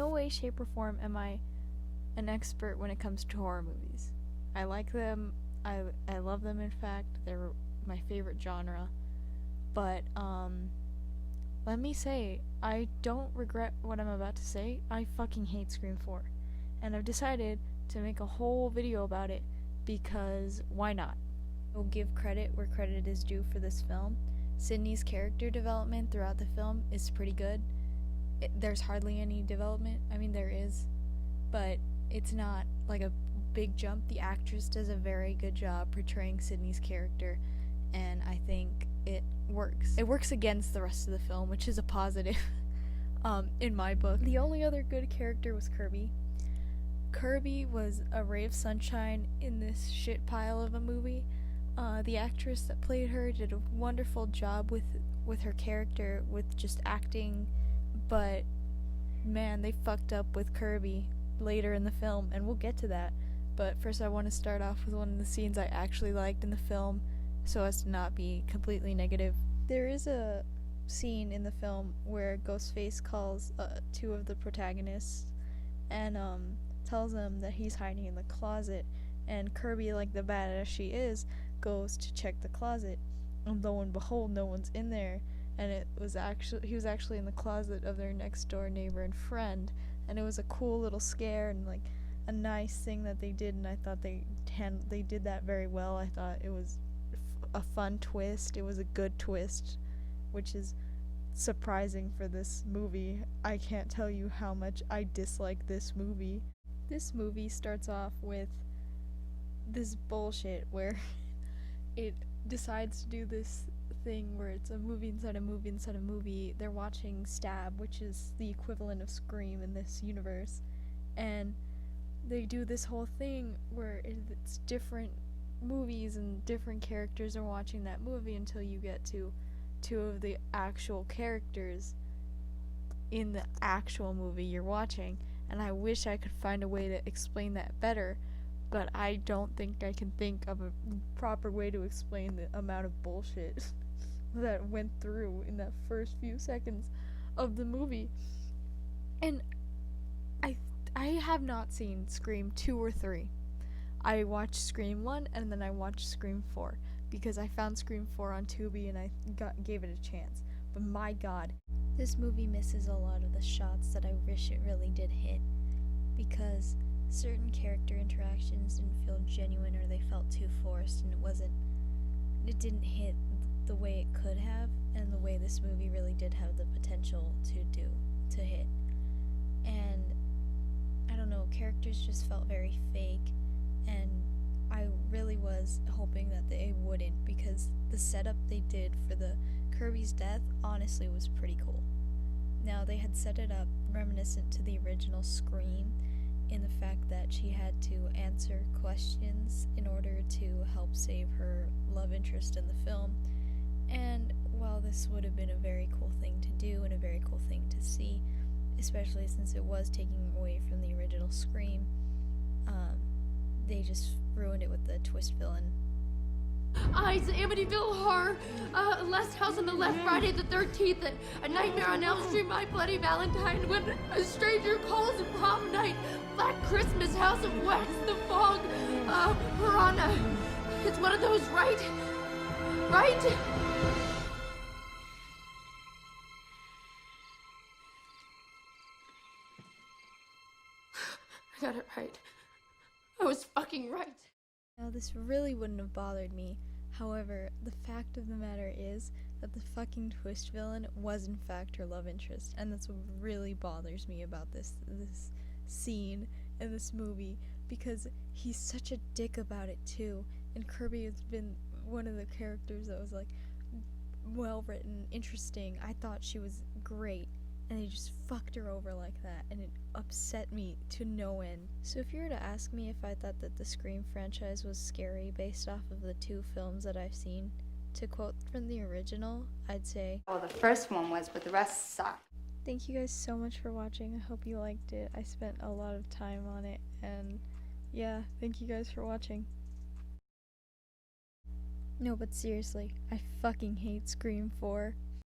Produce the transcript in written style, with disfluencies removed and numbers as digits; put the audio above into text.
no way, shape, or form am I an expert when it comes to horror movies. I like them. I love them. In fact, they're my favorite genre. But let me say, I don't regret what I'm about to say. I fucking hate Scream 4, and I've decided to make a whole video about it because why not? I'll give credit where credit is due for this film. Sydney's character development throughout the film is pretty good. There's hardly any development. I mean, there is, but it's not like a big jump. The actress does a very good job portraying Sydney's character, and I think it works. It works against the rest of the film, which is a positive in my book. The only other good character was Kirby. Kirby was a ray of sunshine in this shit pile of a movie. The actress that played her did a wonderful job with her character, with just acting, but man, they fucked up with Kirby later in the film, and we'll get to that. But first I want to start off with one of the scenes I actually liked in the film, so as to not be completely negative. There is a scene in the film where Ghostface calls two of the protagonists and tells them that he's hiding in the closet, and Kirby, like the badass she is, goes to check the closet, and lo and behold, no one's in there, and he was actually in the closet of their next door neighbor and friend, and it was a cool little scare and like a nice thing that they did, and I thought they did that very well. I thought it was a fun twist. It was a good twist, which is surprising for this movie. I can't tell you how much I dislike this movie. This movie starts off with this bullshit where it decides to do this thing where it's a movie inside a movie inside a movie. They're watching Stab, which is the equivalent of Scream in this universe, and they do this whole thing where it's different movies and different characters are watching that movie until you get to two of the actual characters in the actual movie you're watching. And I wish I could find a way to explain that better, but I don't think I can think of a proper way to explain the amount of bullshit that went through in that first few seconds of the movie. And I have not seen Scream 2 or 3. I watched Scream 1 and then I watched Scream 4 because I found Scream 4 on Tubi and I gave it a chance. But my god, this movie misses a lot of the shots that I wish it really did hit, because certain character interactions didn't feel genuine or they felt too forced, and it didn't hit the way it could have and the way this movie really did have the potential to hit. And I don't know, characters just felt very fake, and I really was hoping that they wouldn't, because the setup they did for the Kirby's death honestly was pretty cool. Now, they had set it up reminiscent to the original Scream in the fact that she had to answer questions in order to help save her love interest in the film. And while this would have been a very cool thing to do and a very cool thing to see, especially since it was taking away from the original Scream, they just ruined it with the twist villain. Eyes, Amityville Horror, Last House on the Left, Friday the 13th, A Nightmare on Elm Street, My Bloody Valentine, When a Stranger Calls, Prom Night, Black Christmas, House of Wax, The Fog, Piranha. It's one of those, right? Right? I got it right. I was fucking right. Now, this really wouldn't have bothered me. However, the fact of the matter is that the fucking twist villain was in fact her love interest, and that's what really bothers me about this scene in this movie, because he's such a dick about it too. And Kirby has been one of the characters that was like well written, interesting. I thought she was great, and they just fucked her over like that, and it upset me to no end. So if you were to ask me if I thought that the Scream franchise was scary based off of the two films that I've seen, to quote from the original, I'd say, well, the first one was, but the rest sucked. thank you guys so much for watching. I hope you liked it. I spent a lot of time on it, and yeah, thank you guys for watching. No, but seriously, I fucking hate Scream 4.